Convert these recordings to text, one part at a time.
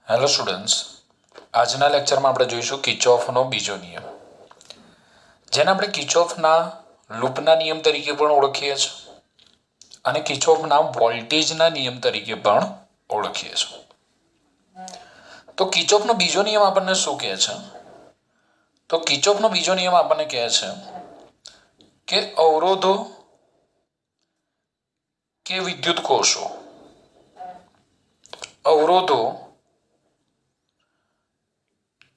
Hello students, આજના લેક્ચરમાં આપણે જોઈશું કિર્ચોફનો બીજો નિયમ, જેને આપણે કિર્ચોફના લૂપના નિયમ તરીકે પણ ઓળખીએ છીએ અને કિર્ચોફના વોલ્ટેજના નિયમ તરીકે પણ ઓળખીએ છીએ. તો કિર્ચોફનો બીજો નિયમ આપણને શું કહે છે? તો કિર્ચોફનો બીજો નિયમ આપણને કહે છે કે અવરોધો કે વિદ્યુત કોષો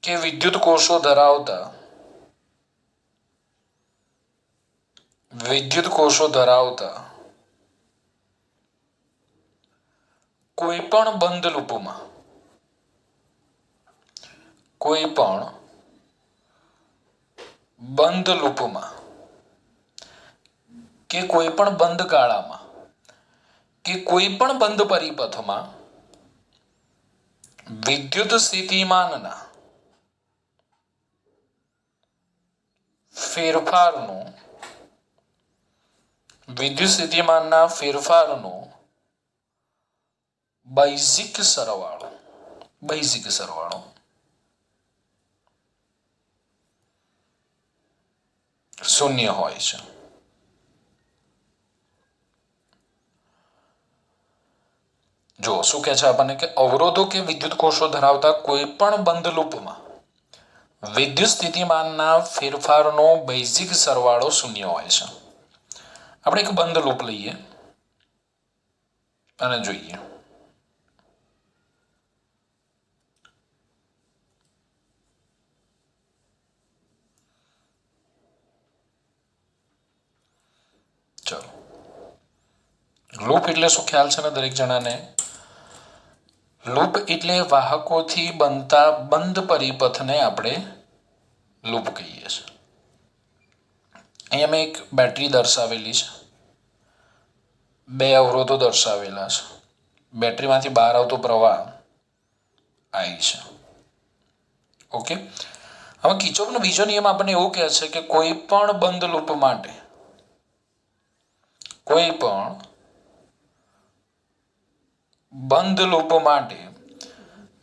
કે વિદ્યુત કોષો ધરાવતા કોઈ પણ બંધ લૂપમાં કે કોઈ પણ બંધ ગાળામાં કે કોઈ પણ બંધ પરિપથમાં વિદ્યુત સ્થિતિમાનના ફેરફારનો બેઝિક સરવાળો શૂન્ય હોય છે. જો શું કહે છે આપણને કે અવરોધો કે વિદ્યુત કોષો ધરાવતા કોઈ પણ બંધ લૂપમાં વિદ્યુત સ્થિતિમાનના ફેરફારનો બેઝિક સરવાળો શૂન્ય હોય છે. આપણે એક બંધ લૂપ લઈએ અને જોઈએ. ચલો, લૂપ એટલે શું ખ્યાલ છે ને દરેક જણાને? લૂપ એટલે વાહકોથી બનતા બંધ પરિપથને આપણે લૂપ કહીએ છીએ. અહીંયા મેં એક બેટરી દર્શાવેલી છે, બે અવરોધો દર્શાવેલા છે, બેટરીમાંથી બહાર આવતો પ્રવાહ I છે. ઓકે, હવે કિર્ચોફનો બીજો નિયમ આપણને એવું કહે છે કે કોઈ પણ બંધ લૂપ માટે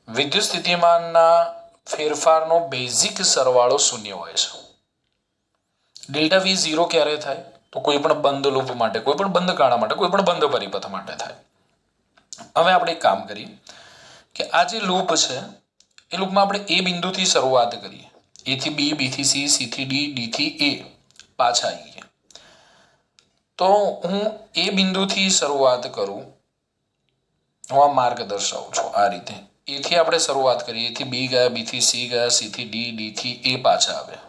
વિદ્યુત સ્થિતિમાનના ફેરફારનો બેઝિક સરવાળો શૂન્ય હોય છે. ડેલ્ટા વી 0 ક્યારે થાય? તો કોઈ પણ બંધ લૂપ માટે, કોઈ પણ બંધ ગાળા માટે, કોઈ પણ બંધ પરિપથ માટે થાય. હવે આપણે એક કામ કરીએ કે આ જે લૂપ છે એ લૂપમાં આપણે એ બિંદુથી શરૂઆત કરીએ, એ થી બી, બી થી સી, સી થી ડી, ડી થી એ પાછા આવીએ. તો હું એ બિંદુથી શરૂઆત કરું, હું આ માર્ગ દર્શાવું છું આ રીતે. એથી આપણે શરૂઆત કરીએ, એથી બી ગયા, બી થી સી ગયા, સી થી ડી, ડી થી એ પાછા આવ્યા.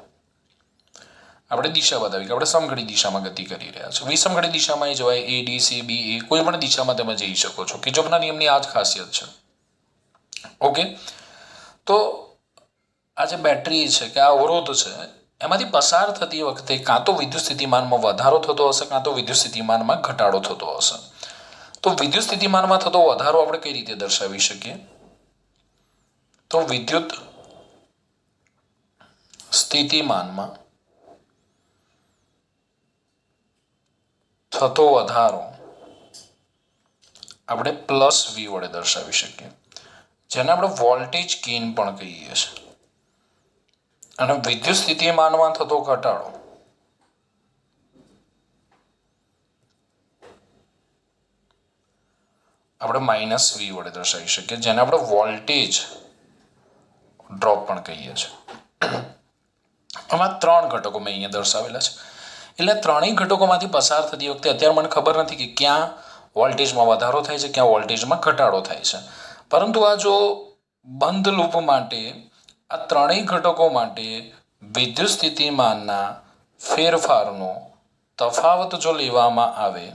આપણે દિશા બતાવી કે આપણે સમઘડી દિશામાં ગતિ કરી રહ્યા છો. વિસમઘડી દિશામાં જવાય, એ ડી સી બી એ, કોઈ પણ દિશામાં તમે જઈ શકો છો. કિર્ચોફના નિયમની આ જ ખાસિયત છે. ઓકે, તો આ જે બેટરી છે કે આ અવરોધ છે, એમાંથી પસાર થતી વખતે કાં તો વિદ્યુત સ્થિતિમાનમાં વધારો થતો હશે, કાં તો વિદ્યુત સ્થિતિમાનમાં ઘટાડો થતો હશે. તો વિદ્યુત સ્થિતિમાનમાં થતો વધારો આપણે કઈ રીતે દર્શાવી શકીએ? તો વિદ્યુત સ્થિતિમાનમાં થતો વધારો આપણે પ્લસ વી વડે દર્શાવી શકીએ, જેને આપણે વોલ્ટેજ ગેઇન પણ કહીએ છીએ. અને વિદ્યુત સ્થિતિમાનમાં થતો ઘટાડો આપણે માઇનસ વી વડે દર્શાવી શકીએ, જેને આપણે વોલ્ટેજ ડ્રોપ પણ કહીએ છીએ. આમાં ત્રણ ઘટકો મેં અહીંયા દર્શાવેલા છે. એટલે ત્રણેય ઘટકોમાંથી પસાર થતી વખતે અત્યારે મને ખબર નથી કે ક્યાં વોલ્ટેજમાં વધારો થાય છે, ક્યાં વોલ્ટેજમાં ઘટાડો થાય છે. પરંતુ આ જો બંધ લૂપ માટે આ ત્રણેય ઘટકો માટે વિદ્યુત સ્થિતિમાનના ફેરફારનો તફાવત જો લેવામાં આવે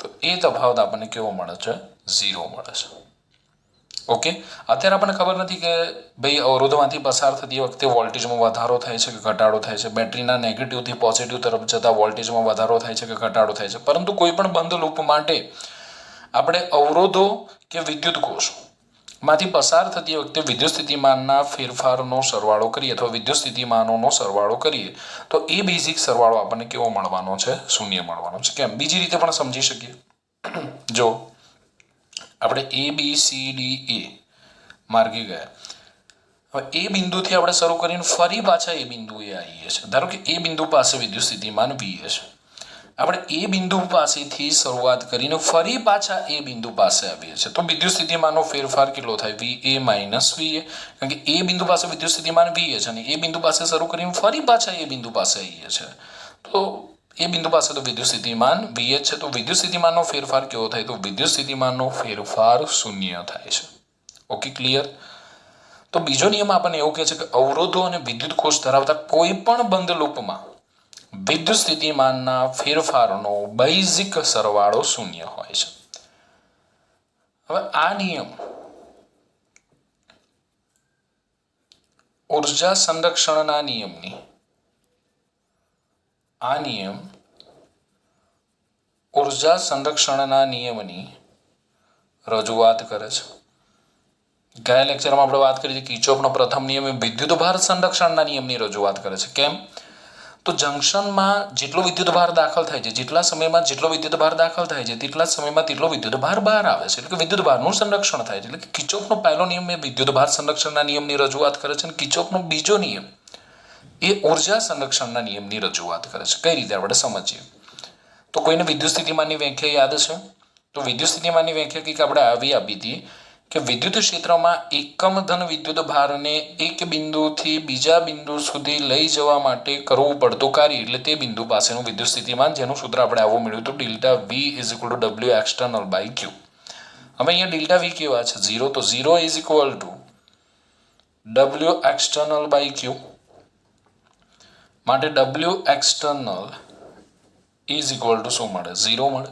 તો એ તફાવત આપણને કેવો મળે છે? 0 મળે છે. ઓકે, અત્યારે આપણને ખબર નથી કે ભાઈ અવરોધમાંથી પસાર થતી વખતે વોલ્ટેજમાં વધારો થાય છે કે ઘટાડો થાય છે, બેટરીના નેગેટિવથી પોઝિટિવ તરફ જતા વોલ્ટેજમાં વધારો થાય છે કે ઘટાડો થાય છે. પરંતુ કોઈ પણ બંધ લૂપ માટે આપણે અવરોધો કે વિદ્યુત કોષો માંથી પસાર થતી વખતે વિદ્યુત સ્થિતિમાનના ફેરફારનો સરવાળો કરીએ અથવા વિદ્યુત સ્થિતિમાનોનો સરવાળો કરીએ તો એ બેઝિક સરવાળો આપણને કેવો મળવાનો છે? શૂન્ય મળવાનો છે. કેમ? બીજી રીતે પણ સમજી શકીએ. જો આપણે એ બી સી ડી એ માર્ગે ગયા. હવે એ બિંદુથી આપણે શરૂ કરીને ફરી પાછા એ બિંદુએ આવીએ છીએ. ધારો કે એ બિંદુ પાસે વિદ્યુત સ્થિતિમાન વી છે. આપણે એ બિંદુ પાસેથી શરૂઆત કરીને ફરી પાછા એ બિંદુ પાસે આવીએ છીએ તો વિદ્યુત સ્થિતિમાનનો ફેરફાર કેટલો થાય? વી એ માઇનસ વી એ. કારણ કે એ બિંદુ પાસે વિદ્યુત સ્થિતિમાન વી છે અને એ બિંદુ પાસે શરૂ કરીને ફરી પાછા એ બિંદુ પાસે આવીએ છીએ તો એ બિંદુ પાસે તો વિદ્યુત સ્થિતિમાન વી છે. તો વિદ્યુત સ્થિતિમાનનો ફેરફાર કેવો થાય? તો વિદ્યુત સ્થિતિમાનનો ફેરફાર શૂન્ય થાય છે. Okay, clear? તો બીજો નિયમ આપણને એવું કહે છે કે અવરોધો અને વિદ્યુત કોષ ધરાવતા કોઈ પણ બંધ લૂપમાં વિદ્યુત સ્થિતિમાનના ફેરફારનો બૈજિક સરવાળો શૂન્ય હોય છે. હવે આ નિયમ ઉર્જા સંરક્ષણના નિયમની ઉર્જા સંરક્ષણના નિયમની રજૂઆત કરે છે. ગયા લેક્ચરમાં આપણે વાત કરી હતી કિર્ચોફનો પ્રથમ નિયમ એ વિદ્યુત ભાર સંરક્ષણના નિયમની રજૂઆત કરે છે. કેમ? તો જંક્શનમાં જેટલો વિદ્યુત ભાર દાખલ થાય છે, જેટલા સમયમાં જેટલો વિદ્યુત ભાર દાખલ થાય છે તેટલા સમયમાં તેટલો વિદ્યુત ભાર બહાર આવે છે. એટલે કે વિદ્યુત ભારનું સંરક્ષણ થાય છે. એટલે કે કિર્ચોફનો પહેલો નિયમ એ વિદ્યુત ભાર સંરક્ષણના નિયમની રજૂઆત કરે છે અને કિર્ચોફનો બીજો નિયમ એ ઉર્જા સંરક્ષણના નિયમની રજૂઆત કરે છે. કઈ રીતે આપણે સમજીએ તો કોઈને વિદ્યુત સ્થિતિમાનની વ્યાખ્યા યાદ છે? તો વિદ્યુત સ્થિતિમાનની વ્યાખ્યા કંઈક આપણે આવી આપી હતી કે વિદ્યુત ક્ષેત્રમાં એકમ ધન વિદ્યુત ભારને એક બિંદુથી બીજા બિંદુ સુધી લઈ જવા માટે કરવું પડતું કાર્ય એટલે તે બિંદુ પાસેનું વિદ્યુત સ્થિતિમાન, જેનું સૂત્ર આપણે આવું મળ્યું હતું delta V is equal to W external by Q. હવે અહીંયા ડેલ્ટા વી કેવા છે? 0. તો 0 is equal to W external by Q. માટે W external is equal to શું મળે? 0 મળે.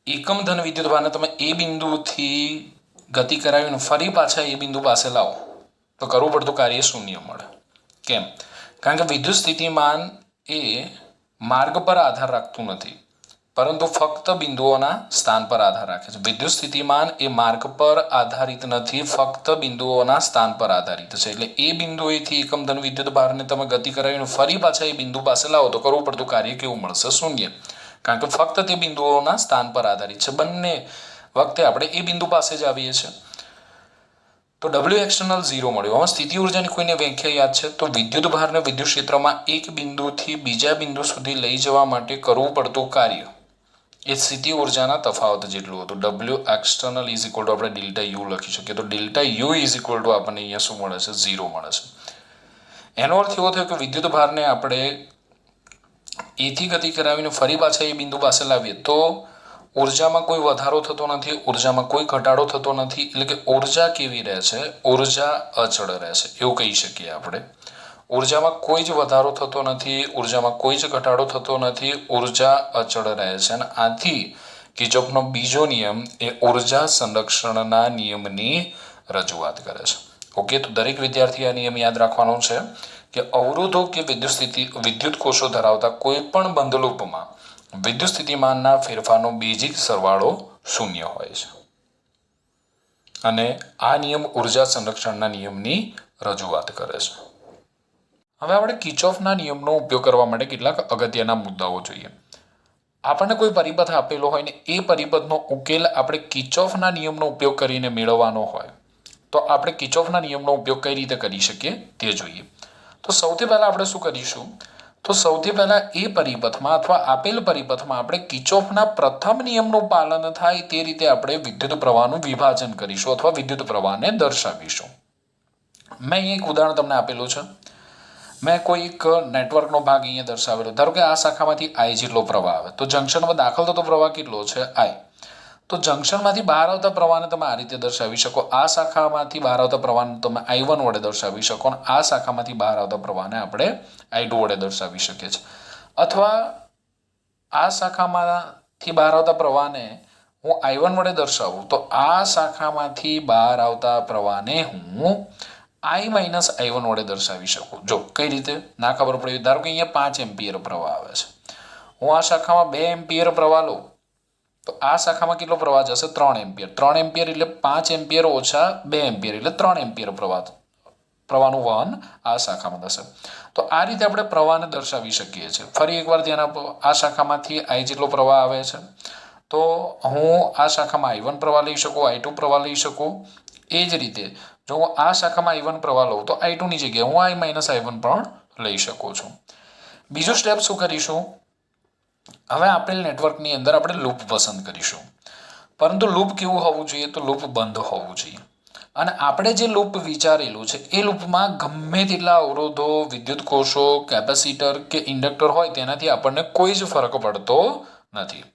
એકમ ધન વિદ્યુત ભારને તમે એ બિંદુથી ગતિ કરાવીને ફરી પાછા એ બિંદુ પાસે લાવો તો કરવું પડતું કાર્ય શૂન્ય મળે. કેમ? કારણ કે વિદ્યુત સ્થિતિમાન એ માર્ગ પર આધાર રાખતું નથી પરંતુ ફક્ત બિંદુઓના સ્થાન પર આધાર રાખે છે. વિદ્યુત સ્થિતિમાન એ માર્ગ પર આધારિત નથી, ફક્ત બિંદુઓના સ્થાન પર આધારિત છે. એટલે એ બિંદુએથી એકમ ધન વિદ્યુત ભારને તમે ગતિ કરાવીને ફરી પાછા એ બિંદુ પાસે લાવો તો કરવું પડતું કાર્ય કેવું મળશે? શૂન્ય. કારણ કે ફક્ત તે બિંદુઓના સ્થાન પર આધારિત છે. બંને વખતે આપણે એ બિંદુ પાસે જ આવીએ છીએ. તો ડબલ્યુ એક્સટર્નલ 0 મળ્યું. હવે સ્થિતિ ઉર્જાની કોઈને વ્યાખ્યા યાદ છે? તો વિદ્યુત ભારને વિદ્યુત ક્ષેત્રમાં એક બિંદુથી બીજા બિંદુ સુધી લઈ જવા માટે કરવું પડતું કાર્ય એ સ્થિતિ ઉર્જાના તફાવત જેટલું હતું. W external is equal two આપણે ડેલ્ટા યુ લખી શકીએ. તો delta you is equal two આપણને અહીંયા શું મળે છે? 0 મળે છે. એનો અર્થ એવો થયો કે વિદ્યુત ભારને આપણે એથી ગતિ કરાવીને ફરી પાછા એ બિંદુ પાસે લાવીએ તો ઉર્જામાં કોઈ વધારો થતો નથી, ઉર્જામાં કોઈ ઘટાડો થતો નથી. એટલે કે ઉર્જા કેવી રહે છે? ઉર્જા અચળ રહે છે એવું કહી શકીએ આપણે. ઉર્જામાં કોઈ જ વધારો થતો નથી, ઉર્જામાં કોઈ જ ઘટાડો થતો નથી, ઉર્જા અચળ રહે છે. અને આથી કિર્ચોફનો બીજો નિયમ એ ઉર્જા સંરક્ષણના નિયમની રજૂઆત કરે છે. ઓકે, તો દરેક વિદ્યાર્થી આ નિયમ યાદ રાખવાનો છે કે અવરોધો કે વિદ્યુત કોષો ધરાવતા કોઈ પણ બંધ લૂપમાં વિદ્યુત સ્થિતિમાનના ફેરફારનો બેઝિક સરવાળો શૂન્ય હોય છે. અને આ નિયમ ઉર્જા સંરક્ષણના નિયમની રજૂઆત કરે છે. હવે આપણે કિર્ચોફના નિયમનો ઉપયોગ કરવા માટે કેટલાક અગત્યના મુદ્દાઓ જોઈએ. આપણને કોઈ પરિપથ આપેલો હોય ને એ પરિપથનો ઉકેલ આપણે કિર્ચોફના નિયમનો ઉપયોગ કરીને મેળવવાનો હોય તો આપણે કિર્ચોફના નિયમનો ઉપયોગ કઈ રીતે કરી શકીએ તે જોઈએ. તો સૌથી પહેલાં આપણે શું કરીશું? તો સૌથી પહેલાં એ પરિપથમાં અથવા આપેલ પરિપથમાં આપણે કિર્ચોફના પ્રથમ નિયમનું પાલન થાય તે રીતે આપણે વિદ્યુત પ્રવાહનું વિભાજન કરીશું અથવા વિદ્યુત પ્રવાહને દર્શાવીશું. મેં અહીંયા એક ઉદાહરણ તમને આપેલું છે. મેં કોઈ એક નેટવર્કનો ભાગ અહીંયા દર્શાવેલો. ધારો કે આ શાખામાંથી આઈ જેટલો પ્રવાહ આવે તો જંક્શનમાં દાખલ થતો પ્રવાહ કેટલો છે? આઈ. તો જંક્શનમાંથી બહાર આવતા પ્રવાહને તમે આ રીતે દર્શાવી શકો. આ શાખામાંથી બહાર આવતા પ્રવાહને તમે I1 વડે દર્શાવી શકો અને આ શાખામાંથી બહાર આવતા પ્રવાહને આપણે I2 વડે દર્શાવી શકીએ છીએ. અથવા આ શાખામાંથી બહાર આવતા પ્રવાહને હું I1 વડે દર્શાવું તો આ શાખામાંથી બહાર આવતા પ્રવાહને હું I-I1 વડે દર્શાવી શકું. જો કઈ રીતે ના ખબર પડી, ધારો કે અહીંયા 5 એમ્પિયર પ્રવાહ આવે છે. હું આ શાખામાં 2 એમ્પિયર પ્રવાહ લઉં તો આ શાખામાં કેટલો પ્રવાહ જશે? 3 એમ્પિયર. 3 એમ્પિયર એટલે 5 એમ્પિયર ઓછા 2 એમ્પિયર એટલે 3 એમ્પિયર પ્રવાહનું વહન આ શાખામાં થશે. તો આ રીતે આપણે પ્રવાહને દર્શાવી શકીએ છીએ. ફરી એકવાર ધ્યાન આપો. આ શાખામાંથી I જેટલો પ્રવાહ આવે છે તો હું આ શાખામાં I1 પ્રવાહ લઈ શકું, I2 પ્રવાહ લઈ શકું. એ જ રીતે જો હું આ શાખામાં I1 પ્રવાહ લઉં તો I2 ની જગ્યાએ હું I-I1 પણ લઈ શકું છું. બીજું સ્ટેપ શું કરીશું? હવે આપેલ નેટવર્કની અંદર આપણે લૂપ પસંદ કરીશું, પરંતુ લૂપ કેવું હોવું જોઈએ? તો લૂપ બંધ હોવું જોઈએ. અને આપણે જે લૂપ વિચારેલું છે એ લૂપમાં ગમે તેટલા અવરોધો, વિદ્યુત કોષો, કેપેસિટર કે ઇન્ડક્ટર હોય તેનાથી આપણને કોઈ જ ફરક પડતો નથી.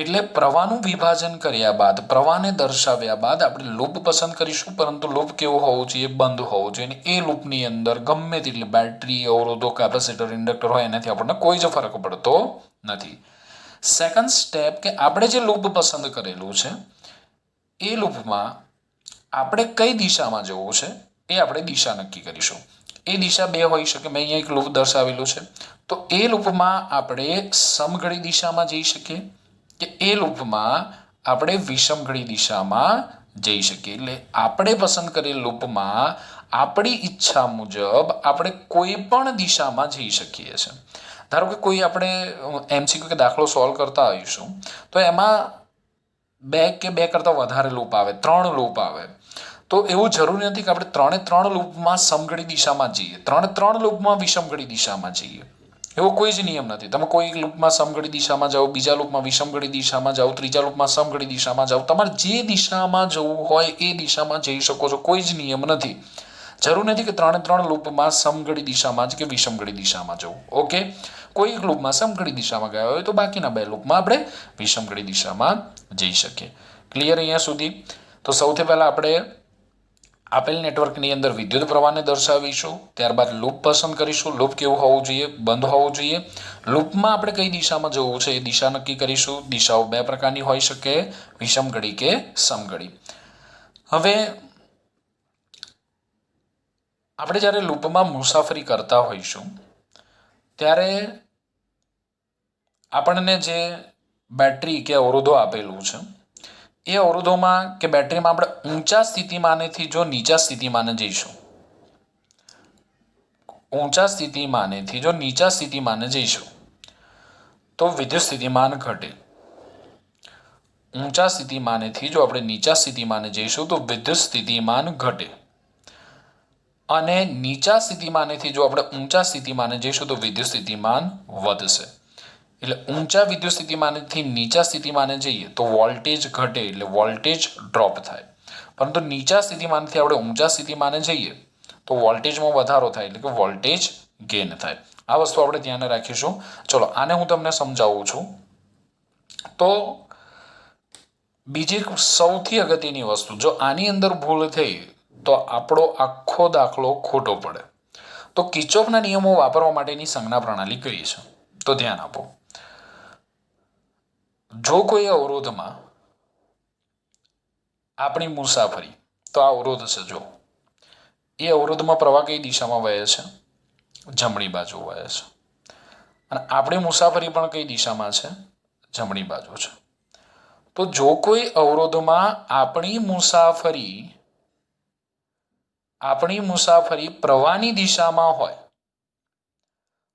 એટલે પ્રવાહનું વિભાજન કર્યા બાદ, પ્રવાહને દર્શાવ્યા બાદ આપણે લૂપ પસંદ કરીશું, પરંતુ લૂપ કેવું હોવું જોઈએ? બંધ હોવું જોઈએ. અને એ લૂપની અંદર ગમે તેટલી બેટરી, અવરોધો, કેપેસિટર, ઇન્ડક્ટર હોય એનાથી આપણને કોઈ જ ફરક પડતો નથી. સેકન્ડ સ્ટેપ કે આપણે જે લૂપ પસંદ કરેલું છે એ લૂપમાં આપણે કઈ દિશામાં જવું છે એ આપણે દિશા નક્કી કરીશું. એ દિશા બે હોઈ શકે. મેં અહીંયા એક લૂપ દર્શાવેલું છે, તો એ લૂપમાં આપણે સમઘડી દિશામાં જઈ શકીએ કે એ લૂપમાં આપણે વિષમઘડી દિશામાં જઈ શકીએ. એટલે આપણે પસંદ કરેલ લૂપમાં આપણી ઈચ્છા મુજબ આપણે કોઈ પણ દિશામાં જઈ શકીએ છીએ. ધારો કે કોઈ આપણે MCQ કે દાખલો સોલ્વ કરતા હોઈશું તો એમાં બે કરતાં વધારે લૂપ આવે, 3 લૂપ આવે, તો એવું જરૂરી નથી કે આપણે 3 લૂપમાં સમઘડી દિશામાં જઈએ, 3 લૂપમાં વિષમઘડી દિશામાં જઈએ. એવો કોઈ જ નિયમ નથી. તમે કોઈ લૂપમાં સમઘડી દિશામાં જાઓ, બીજા લૂપમાં વિષમઘડી દિશામાં જાઓ, ત્રીજા લૂપમાં સમઘડી દિશામાં જાઓ. તમારે જે દિશામાં જવું હોય એ દિશામાં જઈ શકો છો. કોઈ જ નિયમ નથી. જરૂર નથી કે 3 લૂપમાં સમઘડી દિશામાં જ કે વિષમઘડી દિશામાં જવું. ઓકે, કોઈ એક લૂપમાં સમઘડી દિશામાં ગયા હોય તો બાકીના 2 લૂપમાં આપણે વિષમઘડી દિશામાં જઈ શકીએ. ક્લિયર અહીંયા સુધી? તો સૌથી પહેલાં આપણે આપેલ નેટવર્કની અંદર વિદ્યુત પ્રવાહને દર્શાવીશું, ત્યારબાદ લૂપ પસંદ કરીશું. લૂપ કેવું હોવું જોઈએ? બંધ હોવું જોઈએ. લૂપમાં આપણે કઈ દિશામાં જવું છે એ દિશા નક્કી કરીશું. દિશાઓ 2 પ્રકારની હોઈ શકે, વિષમઘડી કે સમઘડી. હવે આપણે જ્યારે લૂપમાં મુસાફરી કરતા હોઈશું ત્યારે આપણને જે બેટરી કે અવરોધો આપેલું છે એ અવરોધોમાં કે બેટરીમાં આપણે ઊંચા સ્થિતિમાનેથી જો નીચા સ્થિતિમાને જઈશું, તો વિદ્યુત સ્થિતિમાન ઘટે. ઊંચા સ્થિતિમાનેથી જો આપણે નીચા સ્થિતિમાને જઈશું તો વિદ્યુત સ્થિતિમાન ઘટે. અને નીચા સ્થિતિમાનેથી જો આપણે ઊંચા સ્થિતિમાને જઈશું તો વિદ્યુત સ્થિતિમાન વધશે. એટલે ઊંચા વિદ્યુત સ્થિતિમાનથી નીચા સ્થિતિમાને જઈએ તો વોલ્ટેજ ઘટે, એટલે વોલ્ટેજ ડ્રોપ થાય. પરંતુ નીચા સ્થિતિમાનથી આપણે ઊંચા સ્થિતિમાને જઈએ તો વોલ્ટેજમાં વધારો થાય, એટલે કે વોલ્ટેજ ગેઇન થાય. આ વસ્તુ આપણે ધ્યાન રાખીશું. ચલો આને હું તમને સમજાવું છું. તો બીજી સૌથી અગત્યની વસ્તુ, જો આની અંદર ભૂલ થઈ તો આપણો આખો દાખલો ખોટો પડે. તો કિર્ચોફના નિયમો વાપરવા માટેની સંજ્ઞા પ્રણાલી કઈ છે? તો ધ્યાન આપો. જો કોઈ અવરોધમાં આપણી મુસાફરી, તો આ અવરોધ છે, જો એ અવરોધમાં પ્રવાહ કઈ દિશામાં વહે છે? જમણી બાજુ વહે છે. અને આપણી મુસાફરી પણ કઈ દિશામાં છે? જમણી બાજુ છે. તો જો કોઈ અવરોધમાં આપણી મુસાફરી પ્રવાહની દિશામાં હોય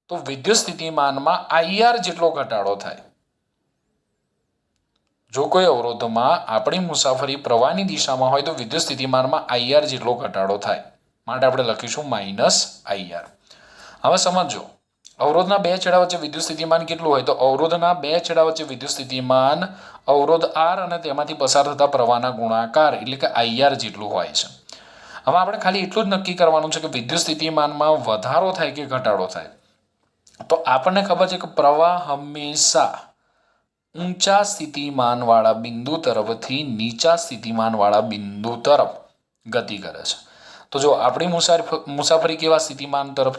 તો વિદ્યુત સ્થિતિમાનમાં IR જેટલો ઘટાડો થાય. જો કોઈ અવરોધમાં આપણી મુસાફરી પ્રવાહની દિશામાં હોય તો વિદ્યુત સ્થિતિમાનમાં IR જેટલો ઘટાડો થાય. માટે આપણે લખીશું -IR. હવે સમજો, અવરોધના 2 છેડા વચ્ચે વિદ્યુત સ્થિતિમાન કેટલું હોય? તો અવરોધના 2 છેડા વચ્ચે વિદ્યુત સ્થિતિમાન અવરોધ R અને તેમાંથી પસાર થતા પ્રવાહના ગુણાકાર એટલે કે IR જેટલું હોય છે. હવે આપણે ખાલી એટલું જ નક્કી કરવાનું છે કે વિદ્યુત સ્થિતિમાનમાં વધારો થાય કે ઘટાડો થાય. તો આપણને ખબર છે કે પ્રવાહ હંમેશા ઊંચા સ્થિતિમાનવાળા બિંદુ તરફથી નીચા સ્થિતિમાનવાળા બિંદુ તરફ ગતિ કરે છે. તો જો આપણી મુસાફરી કેવા સ્થિતિમાન તરફ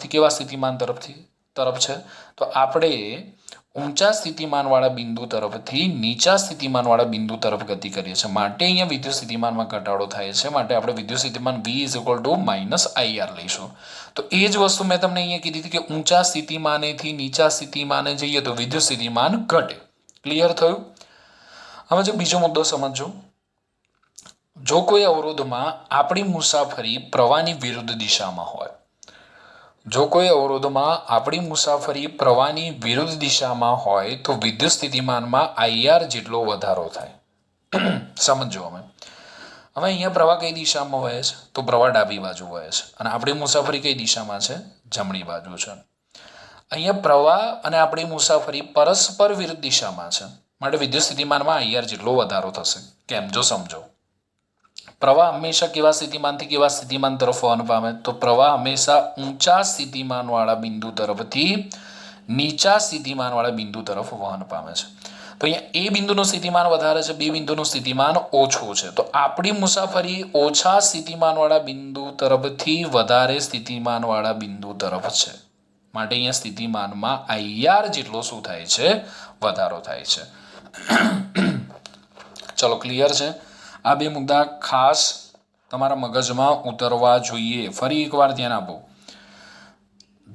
છે, તો આપણે ઊંચા સ્થિતિમાનવાળા બિંદુ તરફથી નીચા સ્થિતિમાનવાળા બિંદુ તરફ ગતિ કરીએ છીએ. માટે અહીંયા વિદ્યુત સ્થિતિમાનમાં ઘટાડો થાય છે. માટે આપણે વિદ્યુત સ્થિતિમાન V -IR લઈશું. તો એ જ વસ્તુ મેં તમને અહીંયા કીધી હતી કે ઊંચા સ્થિતિમાનેથી નીચા સ્થિતિમાને જઈએ તો વિદ્યુત સ્થિતિમાન ઘટે. ક્લિયર થયું? હવે જો બીજો મુદ્દો સમજો. જો કોઈ અવરોધમાં આપણી મુસાફરી પ્રવાહની વિરુદ્ધ દિશામાં હોય જો કોઈ અવરોધમાં આપણી મુસાફરી પ્રવાહની વિરુદ્ધ દિશામાં હોય તો વિદ્યુત સ્થિતિમાનમાં IR જેટલો વધારો થાય. સમજો અમે હવે અહીંયા પ્રવાહ કઈ દિશામાં વહે છે તો પ્રવાહ ડાબી બાજુ વહે છે અને આપણી મુસાફરી કઈ દિશામાં છે જમણી બાજુ છે. અહીંયા પ્રવાહ અને આપણી મુસાફરી પરસ્પર વિરુદ્ધ દિશામાં છે માટે વિદ્યુત સ્થિતિમાનમાં IR જેટલો વધારો થશે. કેમ જો સમજો પ્રવાહ હંમેશા કેવા સ્થિતિમાનથી કેવા સ્થિતિમાન તરફ વહન પામે તો પ્રવાહ હંમેશા ઊંચા સ્થિતિમાન વાળા બિંદુ તરફથી નીચા સ્થિતિમાન વાળા બિંદુ તરફ વહન પામે છે. તો અહીંયા એ બિંદુનું સ્થિતિમાન વધારે છે બી બિંદુનું સ્થિતિમાન ઓછું છે તો આપણી મુસાફરી ઓછા સ્થિતિમાન વાળા બિંદુ તરફથી વધારે સ્થિતિમાન વાળા બિંદુ તરફ છે માટે અહીંયા સ્થિતિમાનમાં IR જેટલો શું થાય છે વધારો થાય છે. ચલો ક્લિયર છે. આ બે મુદ્દા ખાસ તમારા મગજમાં ઉતરવા જોઈએ. ફરી એકવાર ધ્યાન આપો.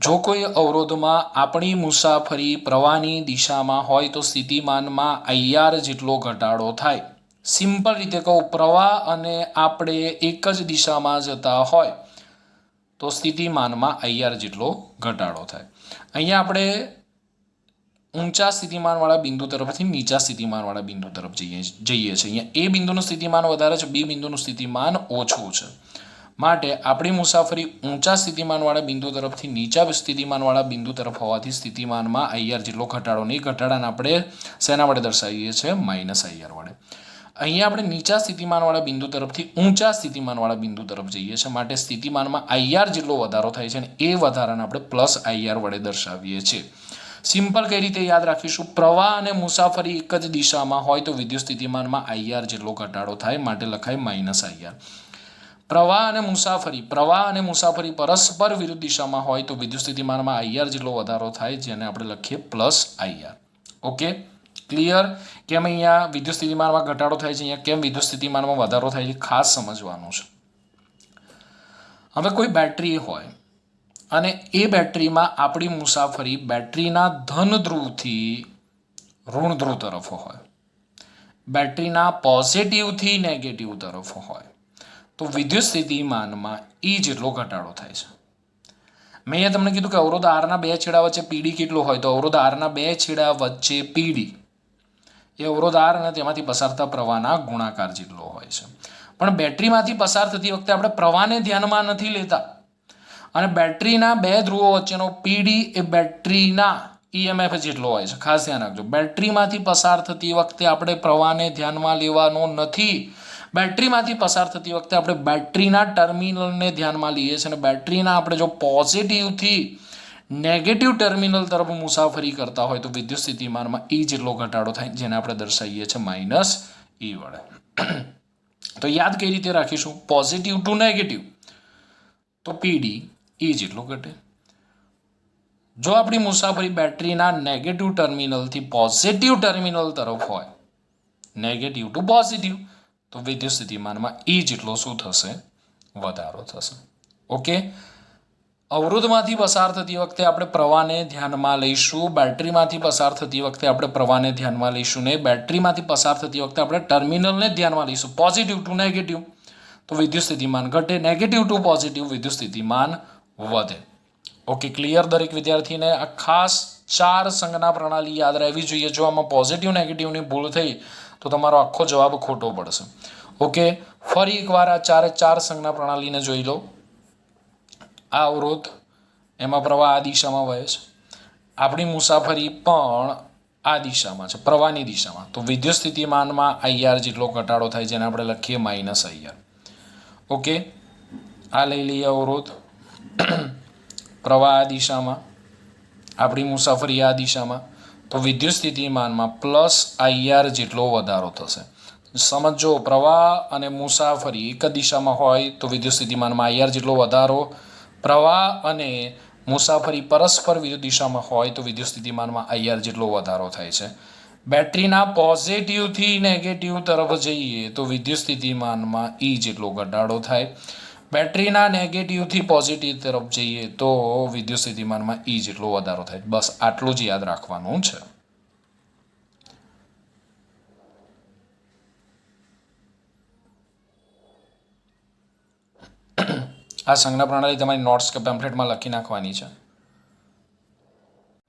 જો કોઈ અવરોધમાં આપણી મુસાફરી પ્રવાહની દિશામાં હોય તો સ્થિતિમાનમાં IR જેટલો ઘટાડો થાય. સિમ્પલ રીતે કહું પ્રવાહ અને આપણે એક જ દિશામાં જતા હોય તો સ્થિતિમાનમાં IR જેટલો ઘટાડો થાય. અહીંયા આપણે ઊંચા સ્થિતિમાનવાળા બિંદુ તરફથી નીચા સ્થિતિમાનવાળા બિંદુ તરફ જઈએ છીએ. અહીંયા એ બિંદુનું સ્થિતિમાન વધારે છે બી બિંદુનું સ્થિતિમાન ઓછું છે માટે આપણી મુસાફરી ઊંચા સ્થિતિમાનવાળા બિંદુ તરફથી નીચા સ્થિતિમાનવાળા બિંદુ તરફ હોવાથી સ્થિતિમાનમાં IR જેટલો ઘટાડો નહીં. ઘટાડાને આપણે શેના વડે દર્શાવીએ છીએ -IR વડે. અહીંયા આપણે નીચા સ્થિતિમાનવાળા બિંદુ તરફથી ઊંચા સ્થિતિમાનવાળા બિંદુ તરફ જઈએ છીએ માટે સ્થિતિમાનમાં IR જેટલો વધારો થાય છે અને એ વધારાને આપણે +IR વડે દર્શાવીએ છીએ. સિમ્પલ કઈ રીતે યાદ રાખીશું પ્રવાહ અને મુસાફરી એક જ દિશામાં હોય તો વિદ્યુત સ્થિતિમાનમાં IR જેટલો ઘટાડો થાય માટે લખાય -IR. પ્રવાહ અને મુસાફરી પરસ્પર વિરુદ્ધ દિશામાં હોય તો વિદ્યુત સ્થિતિમાનમાં IR જેટલો વધારો થાય જેને આપણે લખીએ +IR. Okay clear. કેમ અહીંયા વિદ્યુત સ્થિતિમાનમાં ઘટાડો થાય છે અહીંયા કેમ વિદ્યુત સ્થિતિમાનમાં વધારો થાય છે ખાસ સમજવાનું છે. હવે કોઈ બેટરી હોય અને એ બેટરીમાં આપણી મુસાફરી બેટરીના ધન ધ્રુવથી ઋણ ધ્રુવ તરફ હોય બેટરીના પોઝિટિવથી નેગેટિવ તરફ હોય તો વિદ્યુત સ્થિતિમાનમાં જેટલો ઘટાડો થાય છે. મેં અહીંયા તમને કીધું કે અવરોધ આરના બે છેડા વચ્ચે પીડી કેટલો હોય તો અવરોધ આરના બે છેડા વચ્ચે પીડી એ અવરોધ આર અને તેમાંથી પસાર થતા પ્રવાહના ગુણાકાર જેટલો હોય છે. પણ બેટરીમાંથી પસાર થતી વખતે આપણે પ્રવાહને ધ્યાનમાં નથી લેતા અને બેટરીના બે ધ્રુવો વચ્ચેનો પીડી એ બેટરીના EMF જેટલો હોય છે. ખાસ ધ્યાન રાખજો બેટરીમાંથી પસાર થતી વખતે આપણે પ્રવાહને ધ્યાનમાં લેવાનો નથી. બેટરીમાંથી પસાર થતી વખતે આપણે બેટરીના ટર્મિનલને ધ્યાનમાં લઈએ છીએ અને બેટરીના આપણે જો પોઝિટિવથી નેગેટિવ ટર્મિનલ તરફ મુસાફરી કરતા હોય તો વિદ્યુત સ્થિતિમાનમાં જેટલો ઘટાડો થાય જેને આપણે દર્શાવીએ છીએ -E વડે. તો યાદ કઈ રીતે રાખીશું પોઝિટિવ ટુ નેગેટિવ તો પીડી જેટલો ઘટે. જો આપણી મુસાફરી બેટરીના નેગેટિવ ટર્મિનલથી પોઝિટિવ ટર્મિનલ તરફ હોય નેગેટિવ ટુ પોઝિટિવ તો વિદ્યુત સ્થિતિમાનમાં જેટલો શું થશે વધારો થશે. ઓકે અવરોધમાંથી પસાર થતી વખતે આપણે પ્રવાહને ધ્યાનમાં લઈશું બેટરીમાંથી પસાર થતી વખતે આપણે પ્રવાહને ધ્યાનમાં લઈશું ને બેટરીમાંથી પસાર થતી વખતે આપણે ટર્મિનલને ધ્યાનમાં લઈશું પોઝિટિવ ટુ નેગેટિવ તો વિદ્યુત સ્થિતિમાન ઘટે નેગેટિવ ટુ પોઝિટિવ વિદ્યુત સ્થિતિમાન વધે. Okay clear. દરેક વિદ્યાર્થીને આ ખાસ 4 સંજ્ઞા પ્રણાલી યાદ રહેવી જોઈએ. જો આમાં પોઝિટિવ નેગેટિવની ભૂલ થઈ તો તમારો આખો જવાબ ખોટો પડશે. ઓકે ફરી એકવાર આ 4 સંજ્ઞા પ્રણાલીને જોઈ લો. આ અવરોધ એમાં પ્રવાહ આ દિશામાં વહે છે આપણી મુસાફરી પણ આ દિશામાં છે પ્રવાહની દિશામાં તો વિદ્યુત સ્થિતિમાનમાં IR જેટલો ઘટાડો થાય જેને આપણે લખીએ -IR. ઓકે આ લઈ લઈએ અવરોધ પ્રવાહ આ દિશામાં આપણી મુસાફરી આ દિશામાં તો વિદ્યુત સ્થિતિમાનમાં +IR જેટલો વધારો થશે. સમજો પ્રવાહ અને મુસાફરી એક જ દિશામાં હોય તો વિદ્યુત સ્થિતિમાનમાં IR જેટલો વધારો પ્રવાહ અને મુસાફરી પરસ્પર વિરુદ્ધ દિશામાં હોય તો વિદ્યુત સ્થિતિમાનમાં IR જેટલો વધારો થાય છે. બેટરીના પોઝિટિવથી નેગેટિવ તરફ જઈએ તો વિદ્યુત સ્થિતિમાનમાં જેટલો ઘટાડો થાય. બેટરીના નેગેટિવથી પોઝિટિવ તરફ જઈએ તો વિદ્યુત સ્થિતિમાનમાં જેટલો વધારો થાય. બસ આટલું જ યાદ રાખવાનું છે. આ સંજ્ઞા પ્રણાલી તમારી નોટ્સ કે પેમ્ફલેટમાં લખી નાખવાની છે.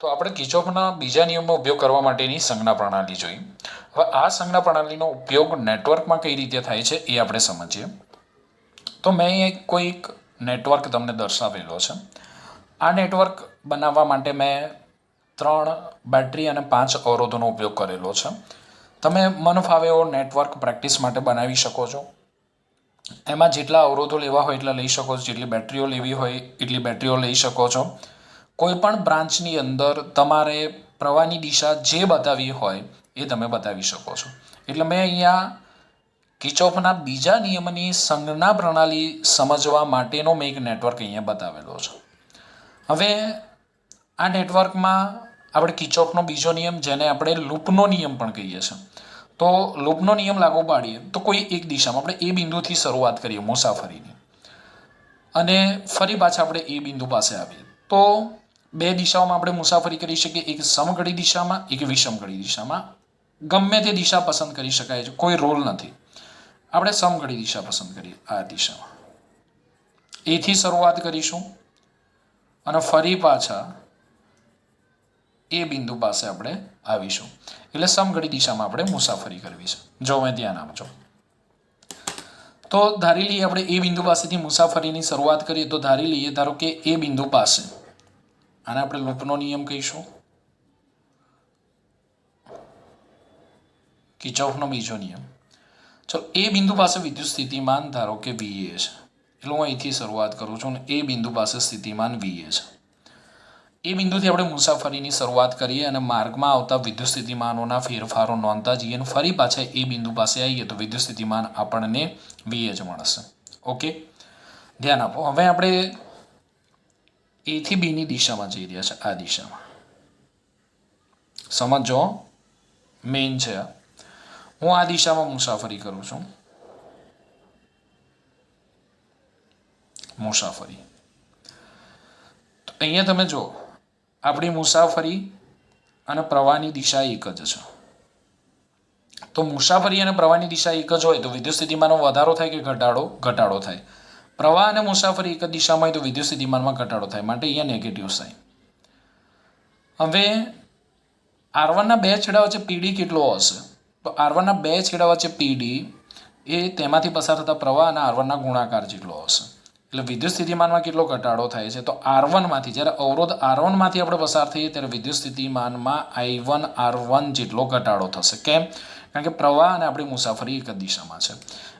તો આપણે કિર્ચોફના બીજા નિયમનો ઉપયોગ કરવા માટેની સંજ્ઞા પ્રણાલી જોઈ. હવે આ સંજ્ઞા પ્રણાલીનો ઉપયોગ નેટવર્કમાં કઈ રીતે થાય છે એ આપણે સમજીએ. તો મેં અહીં કોઈક નેટવર્ક તમને દર્શાવેલો છે. આ નેટવર્ક બનાવવા માટે મેં 3 બેટરી અને 5 અવરોધોનો ઉપયોગ કરેલો છે. તમે મન ફાવે એવો નેટવર્ક પ્રેક્ટિસ માટે બનાવી શકો છો. એમાં જેટલા અવરોધો લેવા હોય એટલા લઈ શકો છો, જેટલી બેટરીઓ લેવી હોય એટલી બેટરીઓ લઈ શકો છો. કોઈ પણ બ્રાન્ચની અંદર તમારે પ્રવાહની દિશા જે બતાવી હોય એ તમે બતાવી શકો છો. એટલે મેં અહીંયા કિર્ચોફના બીજા નિયમની સંજ્ઞા પ્રણાલી સમજવા માટેનો મેં એક નેટવર્ક અહીંયા બતાવેલો છે. હવે આ નેટવર્કમાં આપણે કિર્ચોફનો બીજો નિયમ, જેને આપણે લૂપનો નિયમ પણ કહીએ છીએ, તો લૂપનો નિયમ લાગુ પાડીએ તો કોઈ એક દિશામાં આપણે એ બિંદુથી શરૂઆત કરીએ મુસાફરીની, અને ફરી પાછા આપણે એ બિંદુ પાસે આવીએ તો 2 દિશાઓમાં આપણે મુસાફરી કરી શકીએ. એક સમઘડી દિશામાં, એક વિષમઘડી દિશામાં. ગમે તે દિશા પસંદ કરી શકાય છે, કોઈ રોલ નથી. આપણે સમઘડી દિશા પસંદ કરીએ. આ દિશામાં એથી શરૂઆત કરીશું અને ફરી પાછા એ બિંદુ પાસે આપણે આવીશું. એટલે સમઘડી દિશામાં આપણે મુસાફરી કરવી છે. જો મેં ધ્યાન આપજો તો ધારી લઈએ આપણે એ બિંદુ પાસેથી મુસાફરીની શરૂઆત કરીએ તો ધારી લઈએ, ધારો કે એ બિંદુ પાસે, આને આપણે લૂપનો નિયમ કહીશું, કિર્ચોફનો બીજો નિયમ. ચલો, એ બિંદુ પાસે વિદ્યુત સ્થિતિમાન ધારો કે VA છે. એટલે હું અહીંથી શરૂઆત કરું છું અને એ બિંદુ પાસે સ્થિતિમાન VA છે. એ બિંદુથી આપણે મુસાફરીની શરૂઆત કરીએ અને માર્ગમાં આવતા વિદ્યુત સ્થિતિમાનોના ફેરફારો નોંધતા જઈએ અને ફરી પાછા એ બિંદુ પાસે આવીએ તો વિદ્યુત સ્થિતિમાન આપણને VA જ મળશે. ઓકે, ધ્યાન આપો. હવે આપણે A થી B ની દિશામાં જઈ રહ્યા છે. આ દિશામાં સમજો, મેઇન છે. હું આ દિશામાં મુસાફરી કરું છું. મુસાફરી તો અહીંયા તમે જો, આપણી મુસાફરી અને પ્રવાહની દિશા એક જ છે. તો મુસાફરી અને પ્રવાહની દિશા એક જ હોય તો વિદ્યુત સ્થિતિમાનમાં વધારો થાય કે ઘટાડો? ઘટાડો થાય. પ્રવાહ અને મુસાફરી એક જ દિશામાં હોય તો વિદ્યુત સ્થિતિમાનમાં ઘટાડો થાય, માટે અહીંયા નેગેટિવ સાઇન. હવે R1ના 2 છેડા વચ્ચે PD કેટલો હશે? તો R1ના 2 છેડા વચ્ચે PD એ તેમાંથી પસાર થતા પ્રવાહ અને R1ના ગુણાકાર જેટલો હશે. એટલે વિદ્યુત સ્થિતિમાનમાં કેટલો ઘટાડો થાય છે? તો R1માંથી, જ્યારે અવરોધ R1માંથી આપણે પસાર થઈએ ત્યારે વિદ્યુત સ્થિતિમાનમાં I1 R1 જેટલો ઘટાડો થશે. કેમ? કારણ કે પ્રવાહ અને આપણી મુસાફરી એક જ દિશામાં છે.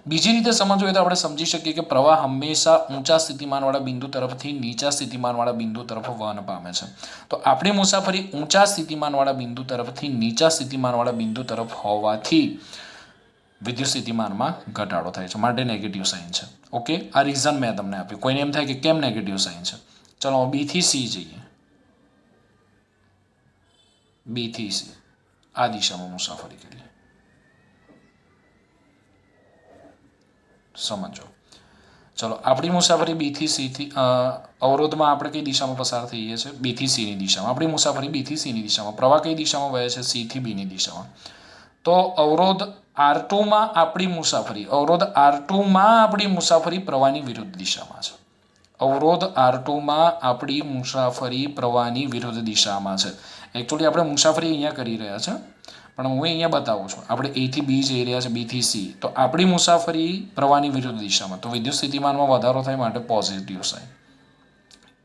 બીજી રીતે સમજવું હોય તો આપણે સમજી શકીએ કે પ્રવાહ હંમેશા ઊંચા સ્થિતિમાનવાળા બિંદુ તરફથી નીચા સ્થિતિમાનવાળા બિંદુ તરફ વહન પામે છે. તો આપણી મુસાફરી ઊંચા સ્થિતિમાનવાળા બિંદુ તરફથી નીચા સ્થિતિમાનવાળા બિંદુ તરફ હોવાથી વિદ્યુત સ્થિતિમાનમાં ઘટાડો થાય છે, માટે નેગેટિવ સાઇન છે. ઓકે, આ રીઝન મેં તમને આપ્યું. કોઈને એમ થાય કે કેમ નેગેટિવ સાઇન છે? ચલો B થી C જઈએ. B થી C આ દિશામાં મુસાફરી કરીએ. સમજો, ચલો આપણી મુસાફરી B થી C થી, અવરોધમાં આપણે કઈ દિશામાં પસાર થઈએ છીએ? B થી C ની દિશામાં. આપણી મુસાફરી B થી C ની દિશામાં. પ્રવાહ કઈ દિશામાં વહે છે? C થી B ની દિશામાં. તો અવરોધ R2માં આપણી મુસાફરી, અવરોધ R2માં આપણી મુસાફરી પ્રવાહની વિરુદ્ધ દિશામાં છે. અવરોધ R2માં આપણી મુસાફરી પ્રવાહની વિરુદ્ધ દિશામાં છે. એકચ્યુઅલી આપણે મુસાફરી અહીંયા કરી રહ્યા છે, પણ હું અહીંયા બતાવું છું. આપણે A થી B જઈ રહ્યા છે, B થી C. તો આપણી મુસાફરી પ્રવાહની વિરુદ્ધ દિશામાં, તો વિદ્યુત સ્થિતિમાનમાં વધારો થાય, માટે પોઝિટિવ સાઇન.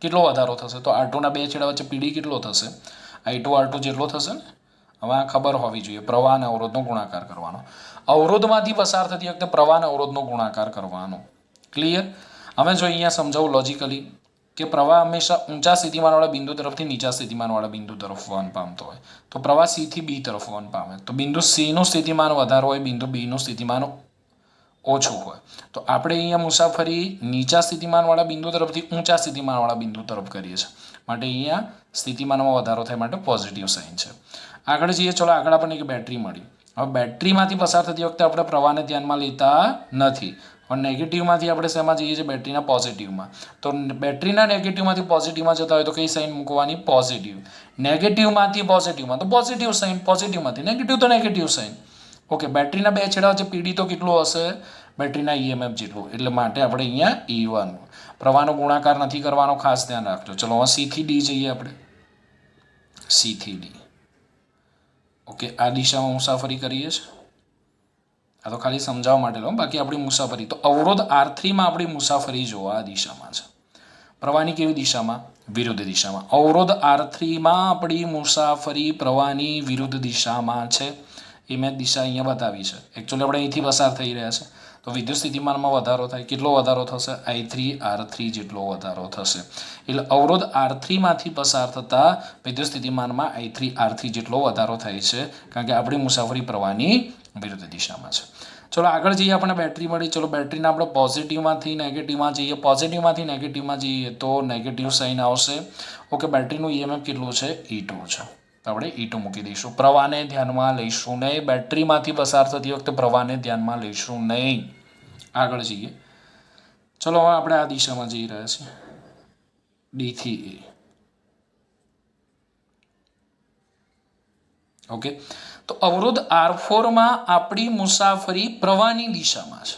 કેટલો વધારો થશે? તો R2ના 2 છેડા વચ્ચે PD કેટલો થશે? I2 R2 જેટલો થશે ને. હવે આ ખબર હોવી જોઈએ, પ્રવાહ અને અવરોધનો ગુણાકાર કરવાનો. અવરોધમાંથી પસાર થતી વખતે પ્રવાહ અને અવરોધનો ગુણાકાર કરવાનો. ક્લિયર? હવે જો અહીંયા સમજાવું લોજિકલી કે પ્રવાહ હંમેશા ઊંચા સ્થિતિમાનવાળા બિંદુ તરફથી નીચા સ્થિતિમાનવાળા બિંદુ તરફ વહન પામતો હોય. તો પ્રવાહ C થી B તરફ વહન પામે. તો બિંદુ C નું સ્થિતિમાન વધારે હોય, બિંદુ B નું સ્થિતિમાન ઓછું હોય. તો આપણે અહીંયા મુસાફરી નીચા સ્થિતિમાનવાળા બિંદુ તરફથી ઊંચા સ્થિતિમાનવાળા બિંદુ તરફ કરીએ છીએ, માટે અહીંયા સ્થિતિમાનમાં વધારો થાય, માટે પોઝિટિવ સાઇન છે. આગળ જઈએ. ચલો, આગળ આપણને એક બેટરી મળી. હવે બેટરીમાંથી પસાર થતી વખતે આપણે પ્રવાહને ધ્યાનમાં લેતા નથી. પણ નેગેટિવમાંથી આપણે શેમાં જઈએ છીએ? બેટરીના પોઝિટિવમાં. તો બેટરીના નેગેટિવમાંથી પોઝિટિવમાં જતા હોય તો કઈ સાઇન મૂકવાની? પોઝિટિવ. નેગેટિવમાંથી પોઝિટિવમાં તો પોઝિટિવ સાઇન, પોઝિટિવમાંથી નેગેટિવ તો નેગેટિવ સાઇન. ઓકે, બેટરીના 2 છેડા વચ્ચે PD તો કેટલું હશે? બેટરીના ઈએમએફ જેટલું, એટલે માટે આપણે અહીંયા E1 પ્રવાહનો ગુણાકાર નથી કરવાનો, ખાસ ધ્યાન રાખજો. ચલો હવે સી થી ડી જઈએ આપણે. સી થી ડી. ઓકે, આ દિશામાં મુસાફરી કરીએ છીએ. આ તો ખાલી સમજાવવા માટે લો, બાકી આપણી મુસાફરી તો અવરોધ R3માં આપણી મુસાફરી જો આ દિશામાં છે. પ્રવાહની કેવી દિશામાં? વિરુદ્ધ દિશામાં. અવરોધ R3માં આપણી મુસાફરી પ્રવાહની વિરુદ્ધ દિશામાં છે. એ મેં દિશા અહીંયા બતાવી છે. એકચ્યુઅલી આપણે અહીંથી પસાર થઈ રહ્યા છે, તો વિદ્યુત સ્થિતિમાનમાં વધારો થાય. કેટલો વધારો થશે? I3R3 જેટલો વધારો થશે. એટલે અવરોધ R3માંથી પસાર થતા વિદ્યુત સ્થિતિમાનમાં I3R3 જેટલો વધારો થાય છે, કારણ કે આપણી મુસાફરી પ્રવાહની વિરુદ્ધ દિશામાં છે. ચલો આગળ જઈએ. આપણે બેટરી મળી. ચલો બેટરીને આપણે પોઝિટિવમાંથી નેગેટિવમાં જઈએ. પોઝિટિવમાંથી નેગેટિવમાં જઈએ તો નેગેટિવ સાઇન આવશે. ઓકે, બેટરીનું ઈએમએફ કેટલું છે? E2 છે. તો આપણે E2 મૂકી દઈશું. પ્રવાહને ધ્યાનમાં લઈશું નહીં. બેટરીમાંથી પસાર થતી વખતે પ્રવાહને ધ્યાનમાં લઈશું નહીં. આગળ જઈએ. ચલો હવે આપણે આ દિશામાં જઈ રહ્યા છીએ, ડી થી એ. ઓકે, તો અવરોધ R4માં આપણી મુસાફરી પ્રવાહની દિશામાં છે.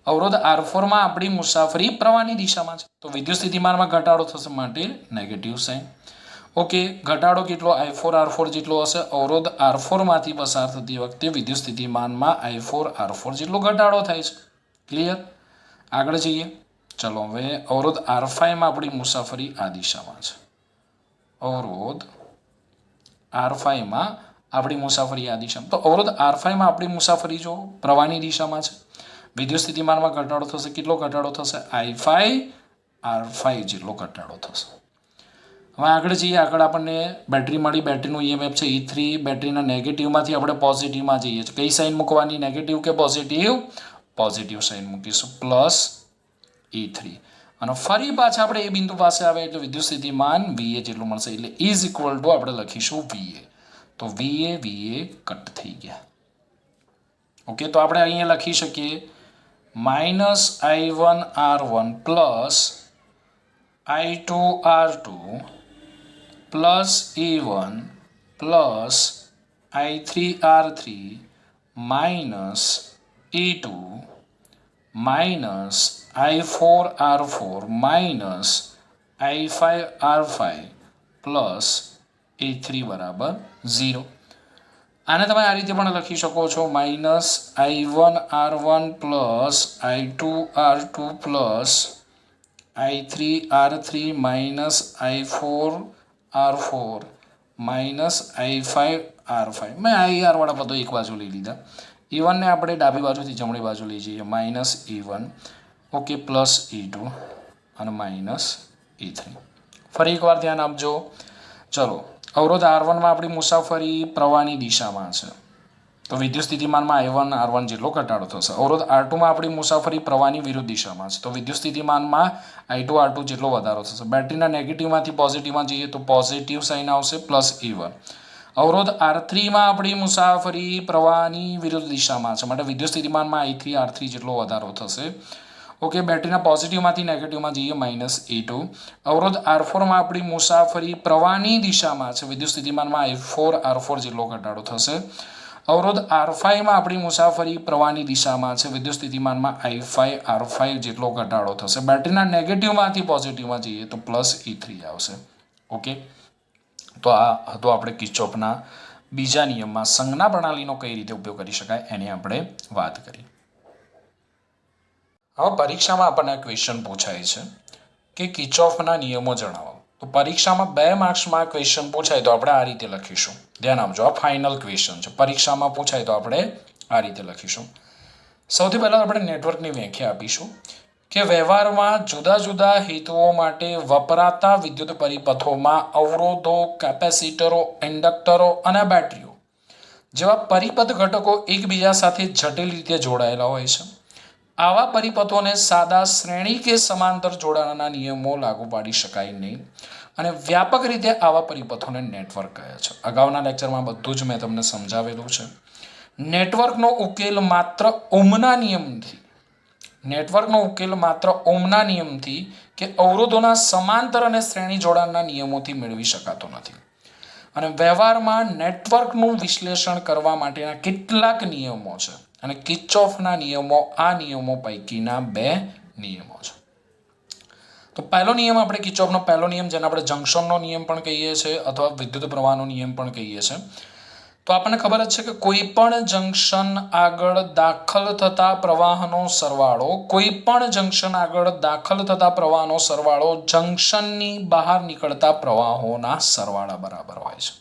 અવરોધ R4માં આપણી મુસાફરી પ્રવાહની દિશામાં છે, તો વિદ્યુત સ્થિતિમાનમાં ઘટાડો થશે, માટે નેગેટિવ સાઇન. ઓકે, ઘટાડો કેટલો? I4R4 જેટલો હશે. અવરોધ R4માંથી પસાર થતી વખતે વિદ્યુત સ્થિતિમાનમાં I4R4 જેટલો ઘટાડો થાય છે. ક્લિયર? આગળ જઈએ. ચલો હવે અવરોધ R5માં આપણી મુસાફરી આ દિશામાં છે. અવરોધ R5માં આપણી મુસાફરી આ દિશામાં, તો અવરોધ R5માં આપણી મુસાફરી જો પ્રવાહની દિશામાં છે. વિદ્યુત સ્થિતિમાનમાં ઘટાડો થશે. કેટલો ઘટાડો થશે? I5R5 જેટલો ઘટાડો થશે. હવે આગળ જઈએ. આગળ આપણને બેટરી મળી. બેટરીનું ઈએમએફ છે E3. બેટરીના નેગેટિવમાંથી આપણે પોઝિટિવમાં જઈએ છીએ. કઈ સાઇન મૂકવાની? નેગેટિવ કે પોઝિટિવ? પોઝિટિવ સાઇન મૂકીશું, પ્લસ E3. અને ફરી પાછા આપણે એ બિંદુ પાસે આવે એટલે વિદ્યુત સ્થિતિમાન VA જેટલું મળશે, એટલે ઇઝ ઇક્વલ ટુ આપણે લખીશું VA. તો VA કટ થઈ ગયા. ઓકે, તો આપણે અહીંયા લખી શકીએ -I1R1 plus I2R2 plus E1 plus I3R3 minus E2 minus I4R4 minus I5R5 plus E3 બરાબર 0. આને તમે આ રીતે પણ લખી શકો છો, -I1R1 plus I2R2 plus I3R3 minus I4R4 minus I5R5. મેં IR વાળા પદો એક બાજુ લઈ લીધા. E1 ને આપણે ડાબી બાજુથી જમણી બાજુ લઈ જઈએ, minus E1. Okay, plus E2 અને માઇનસ E3. ફરી એકવાર ધ્યાન આપજો. ચલો, અવરોધ R1માં આપણી મુસાફરી પ્રવાહની દિશામાં છે, તો વિદ્યુત સ્થિતિમાનમાં I1R1 જેટલો ઘટાડો થશે. અવરોધ R2માં આપણી મુસાફરી પ્રવાહની વિરુદ્ધ દિશામાં છે, તો વિદ્યુત સ્થિતિમાનમાં I2R2 જેટલો વધારો થશે. બેટરીના નેગેટિવમાંથી પોઝિટિવમાં જઈએ તો પોઝિટિવ સાઇન આવશે, પ્લસ E1. અવરોધ R3માં આપણી મુસાફરી પ્રવાહની વિરુદ્ધ દિશામાં છે, માટે વિદ્યુત સ્થિતિમાનમાં I3R3 જેટલો વધારો થશે. ઓકે, બેટરીના પોઝિટિવમાંથી નેગેટિવમાં જઈએ, માઇનસ E2. અવરોધ R4માં આપણી મુસાફરી પ્રવાહની દિશામાં છે, વિદ્યુત સ્થિતિમાનમાં I4R4 જેટલો ઘટાડો થશે. અવરોધ R5માં આપણી મુસાફરી પ્રવાહની દિશામાં છે, વિદ્યુત સ્થિતિમાનમાં I5R5 જેટલો ઘટાડો થશે. બેટરીના નેગેટિવમાંથી પોઝિટિવમાં જઈએ તો પ્લસ E3 આવશે. ઓકે, તો આ હતો આપણે કિર્ચોફના બીજા નિયમમાં સંજ્ઞા પ્રણાલીનો કઈ રીતે ઉપયોગ કરી શકાય એની આપણે વાત કરી. હવે પરીક્ષામાં આપણને ક્વેશ્ચન પૂછાય છે કે કિર્ચોફના નિયમો જણાવો. તો પરીક્ષામાં 2 માર્ક્સમાં ક્વેશ્ચન પૂછાય તો આપણે આ રીતે લખીશું. ધ્યાન આપજો, આ ફાઇનલ ક્વેશ્ચન છે. પરીક્ષામાં પૂછાય તો આપણે આ રીતે લખીશું. સૌથી પહેલાં આપણે નેટવર્કની વ્યાખ્યા આપીશું કે વ્યવહારમાં જુદા જુદા હેતુઓ માટે વપરાતા વિદ્યુત પરિપથોમાં અવરોધો, કેપેસિટરો, ઇન્ડક્ટરો અને બેટરીઓ જેવા પરિપથ ઘટકો એકબીજા સાથે જટિલ રીતે જોડાયેલા હોય છે. આવા પરિપથોને સાદા શ્રેણી કે સમાંતર જોડાણના નિયમો લાગુ પાડી શકાય નહીં, અને વ્યાપક રીતે આવા પરિપથોને નેટવર્ક કહે છે. અગાઉના લેક્ચરમાં બધું જ મેં તમને સમજાવેલું છે. નેટવર્કનો ઉકેલ માત્ર ઓહ્મના નિયમથી કે અવરોધોના સમાંતર અને શ્રેણી જોડાણના નિયમોથી મેળવી શકાતો નથી. અને વ્યવહારમાં નેટવર્કનું વિશ્લેષણ કરવા માટેના કેટલાક નિયમો છે, અને કિર્ચોફના નિયમો આ નિયમો પૈકીના બે નિયમો છે. તો પહેલો નિયમ આપણે કિર્ચોફનો પહેલો નિયમ, જેને આપણે જંક્શનનો નિયમ પણ કહીએ છીએ અથવા વિદ્યુત પ્રવાહનો નિયમ પણ કહીએ છીએ. તો આપણને ખબર જ છે કે કોઈ પણ જંક્શન આગળ દાખલ થતા પ્રવાહનો સરવાળો, કોઈ પણ જંક્શન આગળ દાખલ થતા પ્રવાહનો સરવાળો જંક્શનની બહાર નીકળતા પ્રવાહોના સરવાળા બરાબર હોય છે.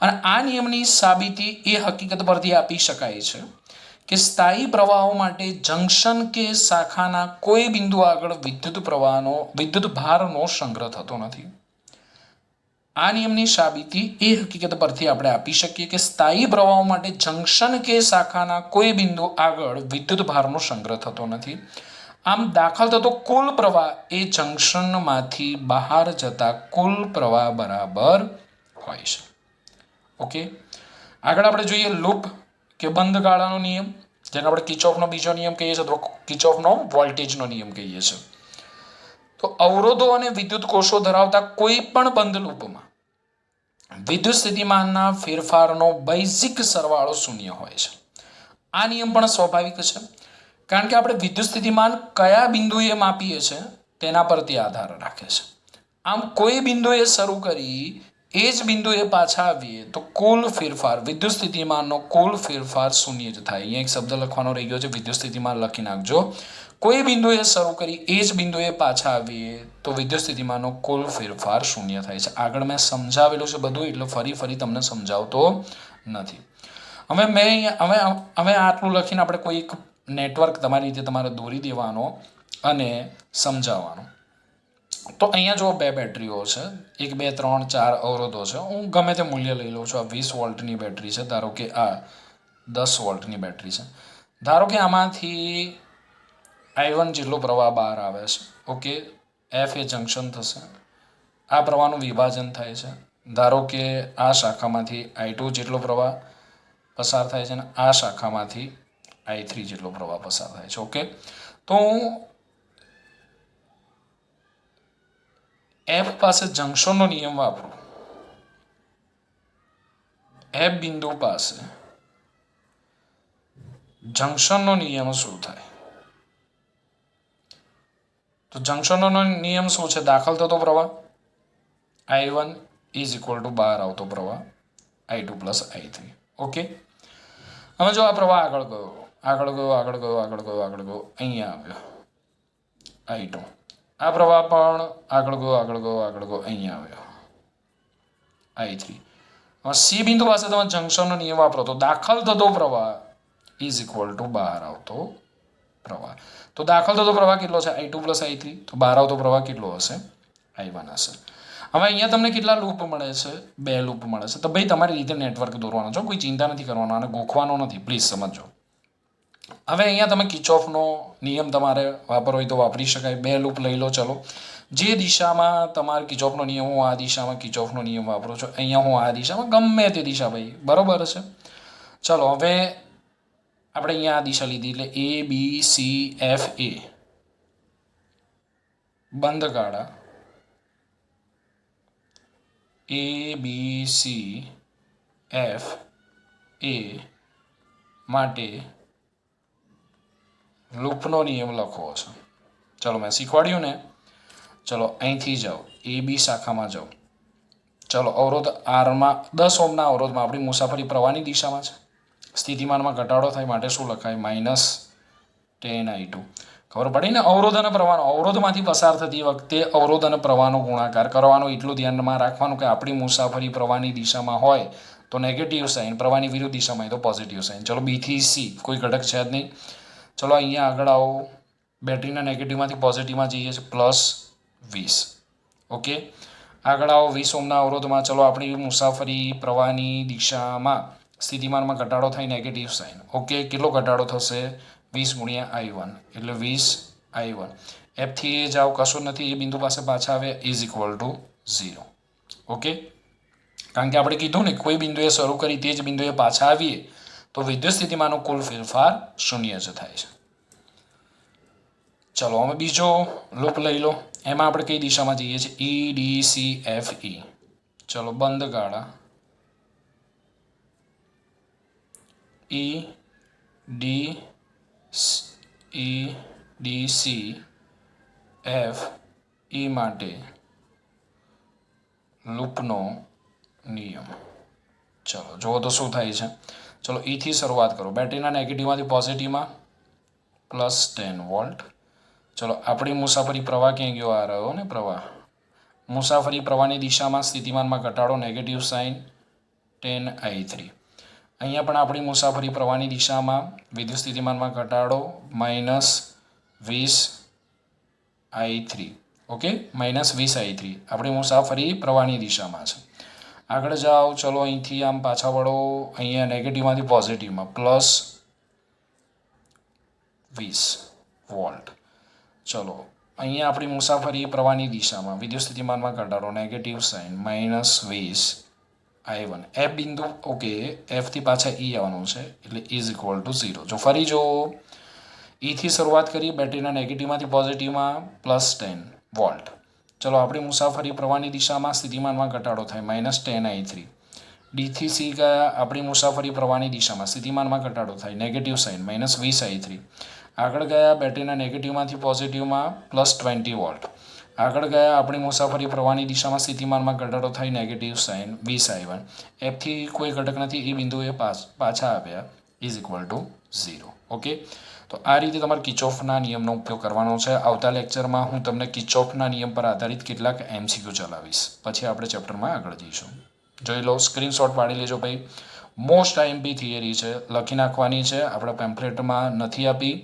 અને આ નિયમની સાબિતી એ હકીકત પરથી આપી શકાય છે કે સ્થાયી પ્રવાહો માટે જંક્શન કે શાખાના કોઈ બિંદુ આગળ વિદ્યુત ભારનો સંગ્રહ થતો નથી. આ નિયમની સાબિતી એ હકીકત પરથી આપણે આપી શકીએ કે સ્થાયી પ્રવાહો માટે જંક્શન કે શાખાના કોઈ બિંદુ આગળ વિદ્યુત ભારનો સંગ્રહ થતો નથી. આમ દાખલ થતો કુલ પ્રવાહ એ જંક્શનમાંથી બહાર જતા કુલ પ્રવાહ બરાબર હોય છે. ઓકે, આગળ આપણે જોઈએ લૂપ કે બંધ ગાળાનો નિયમ, જેને આપણે કિર્ચોફનો બીજો નિયમ કહીએ છીએ અથવા કિર્ચોફનો વોલ્ટેજનો નિયમ કહીએ છીએ. તો અવરોધો અને વિદ્યુત કોષો ધરાવતા કોઈ પણ બંધ લૂપમાં વિદ્યુત સ્થિતિમાનના ફેરફારનો બેઝિક સરવાળો શૂન્ય હોય છે. આ નિયમ પણ સ્વાભાવિક છે, કારણ કે આપણે વિદ્યુત સ્થિતિમાન કયા બિંદુએ માપીએ છીએ તેના પરથી આધાર રાખે છે. આમ કોઈ બિંદુએ શરૂ કરી એ જ બિંદુએ પાછા આવીએ તો કુલ ફેરફાર, વિદ્યુત સ્થિતિમાનનો કુલ ફેરફાર શૂન્ય જ થાય. અહીંયા એક શબ્દ લખવાનો રહી ગયો છે, વિદ્યુત સ્થિતિમાન લખી નાખજો. કોઈ બિંદુએ શરૂ કરી એ જ બિંદુએ પાછા આવીએ તો વિદ્યુત સ્થિતિમાનનો કુલ ફેરફાર શૂન્ય થાય છે. આગળ મેં સમજાવેલું છે બધું, એટલે ફરી તમને સમજાવતો નથી. હવે આટલું લખીને આપણે કોઈ એક નેટવર્ક તમારી રીતે તમારે દોરી દેવાનો અને સમજાવવાનો. તો અહીંયા જો બે બેટરીઓ છે, 1 2 3 4 અવરોધો છે. હું ગમે તે મૂલ્ય લઈ લઉં છું. આ 20 વોલ્ટની બેટરી છે, ધારો કે આ 10 વોલ્ટની બેટરી છે. ધારો કે આમાંથી I1 જેટલો પ્રવાહ બહાર આવે છે. ઓકે, F એ જંક્શન થશે, આ પ્રવાહનું વિભાજન થાય છે. ધારો કે આ શાખામાંથી I2 જેટલો પ્રવાહ પસાર થાય છે અને આ શાખામાંથી I3 જેટલો પ્રવાહ પસાર થાય છે. ઓકે, તો હું F પાસે જંક્શનનો નિયમ વાપરું. F બિંદુ પાસે જંક્શનનો નિયમ શું થાય? તો જંક્શનનો નિયમ શું છે? દાખલ થતો પ્રવાહ I1 = બહાર આવતો પ્રવાહ I2 + I3. ઓકે, હવે જો આ પ્રવાહ આગળ ગયો, અહીંયા આવ્યો I2. આ પ્રવાહ પણ આગળ ગયો, અહીંયા આવ્યો I3. હવે સી બિંદુ પાસે તમે જંક્શનનો નિયમ વાપરો તો દાખલ થતો પ્રવાહ = બહાર આવતો પ્રવાહ. તો દાખલ થતો પ્રવાહ કેટલો છે? I2 + I3. તો બહાર આવતો પ્રવાહ કેટલો હશે? I1 હશે. હવે અહીંયા તમને કેટલા લૂપ મળે છે? 2 લૂપ મળે છે. તો ભાઈ તમારી રીતે નેટવર્ક દોરવાનો છો, કોઈ ચિંતા નથી કરવાનો અને ગોખવાનો નથી, પ્લીઝ સમજો. હવે અહીંયા તમે કિર્ચોફનો નિયમ તમારે વાપરવો હોય તો વાપરી શકાય. 2 લૂપ લઈ લો. ચલો, જે દિશામાં તમારે કિર્ચોફનો નિયમ, હું આ દિશામાં કિર્ચોફનો નિયમ વાપરું છું, અહીંયા હું આ દિશામાં, ગમે તે દિશા ભાઈ, બરોબર છે. ચલો, હવે આપણે અહીંયા આ દિશા લીધી એટલે ABCF A બંધ ગાળા ABCF A માટે લૂપનો નિયમ લખવો છે. ચલો, મેં શીખવાડ્યું ને. ચલો, અહીંથી જાઓ, AB શાખામાં જાઓ. ચલો, અવરોધ આરમાં 10 ઓહ્મના અવરોધમાં આપણી મુસાફરી પ્રવાહની દિશામાં છે. સ્થિતિમાનમાં ઘટાડો થાય માટે શું લખાય? -10I2. ખબર પડી ને? અવરોધ અને પ્રવાહનો, અવરોધમાંથી પસાર થતી વખતે અવરોધ અને પ્રવાહનો ગુણાકાર કરવાનો. એટલું ધ્યાનમાં રાખવાનું કે આપણી મુસાફરી પ્રવાહની દિશામાં હોય તો નેગેટિવ સાઇન, પ્રવાહની વિરુદ્ધ દિશામાં હોય તો પોઝિટિવ સાઇન. ચલો, B થી C કોઈ ઘટક છે જ નહીં. ચલો, અહીંયા આગળ આવો. બેટરીના નેગેટિવમાંથી પોઝિટિવમાં જઈએ છીએ, +20. ઓકે, આગળ આવો 20 ઓહ્મના અવરોધમાં. ચલો, આપણી મુસાફરી પ્રવાહની દિશામાં સ્થિતિમાનમાં ઘટાડો થાય, નેગેટિવ સાઇન. ઓકે, કેટલો ઘટાડો થશે? 20 × I1 એટલે 20I1. F થી એ જાઓ, કશું નથી, એ બિંદુ પાસે પાછા આવે = 0. ઓકે, કારણ કે આપણે કીધું ને કોઈ બિંદુએ શરૂ કરી તે જ બિંદુએ પાછા આવીએ તો વિદ્યુત સ્થિતિમાનનો કુલ ફેરફાર શૂન્ય જ થાય છે. ચલો, હવે બીજો લૂપ લઈ લો. એમાં આપણે કઈ દિશામાં જઈએ છીએ? EDCFE. ચલો, બંધ ગાળા D E D C F ઈ માટે લૂપનો નિયમ. ચલો જુઓ તો શું થાય છે. ચલો ઈથી શરૂઆત કરો. બેટરીના નેગેટિવમાંથી પોઝિટિવમાં +10 વોલ્ટ. ચલો આપણી મુસાફરી પ્રવાહ ક્યાં ગયો? આ રહ્યો ને પ્રવાહ. મુસાફરી પ્રવાહની દિશામાં સ્થિતિમાનમાં ઘટાડો, નેગેટિવ સાઇન 10I3. અહીંયા પણ આપણી મુસાફરી પ્રવાહની દિશામાં વિદ્યુત સ્થિતિમાનમાં ઘટાડો -20I3. ઓકે, -20I3 આપણી મુસાફરી પ્રવાહની દિશામાં છે. આગળ જાઓ. ચલો અહીંથી આમ પાછા વળો. અહીંયા નેગેટિવમાંથી પોઝિટિવમાં +20 વોલ્ટ. ચલો અહીંયા આપણી મુસાફરી પ્રવાહની દિશામાં વિદ્યુત સ્થિતિમાનમાં ઘટાડો, નેગેટિવ સાઇન -20I1. એફ બિંદુ ઓકે, એફથી પાછા ઈ આવવાનું છે એટલે =0. જો ફરી જો ઈથી શરૂઆત કરી, બેટરીના નેગેટિવમાંથી પોઝિટિવમાં +10 વોલ્ટ. ચલો આપણી મુસાફરી પ્રવાહની દિશામાં સ્થિતિમાનમાં ઘટાડો થાય -10I3. ડીથી સી ગયા, આપણી મુસાફરી પ્રવાહની દિશામાં સ્થિતિમાનમાં ઘટાડો થાય, નેગેટિવ સાઇન -20I3. આગળ ગયા બેટરીના નેગેટિવમાંથી પોઝિટિવમાં +20 વોલ્ટ. આગળ ગયા આપણી મુસાફરી પ્રવાહની દિશામાં સ્થિતિમાનમાં ઘટાડો થાય, નેગેટિવ સાઇન 20I1. એફથી કોઈ ઘટક નથી, એ બિંદુએ પાછા આવ્યા =0. ઓકે, તો આ રીતે તમારે કિર્ચોફના નિયમનો ઉપયોગ કરવાનો છે. આવતા લેક્ચરમાં હું તમને કિર્ચોફના નિયમ પર આધારિત કેટલાક MCQ ચલાવીશ. પછી આપણે ચેપ્ટરમાં આગળ જઈશું. જોઈ લો, સ્ક્રીનશોટ પાડી લેજો ભાઈ. મોસ્ટ IMP થિયરી છે, લખી નાખવાની છે. આપણે પેમ્પલેટમાં નથી આપી.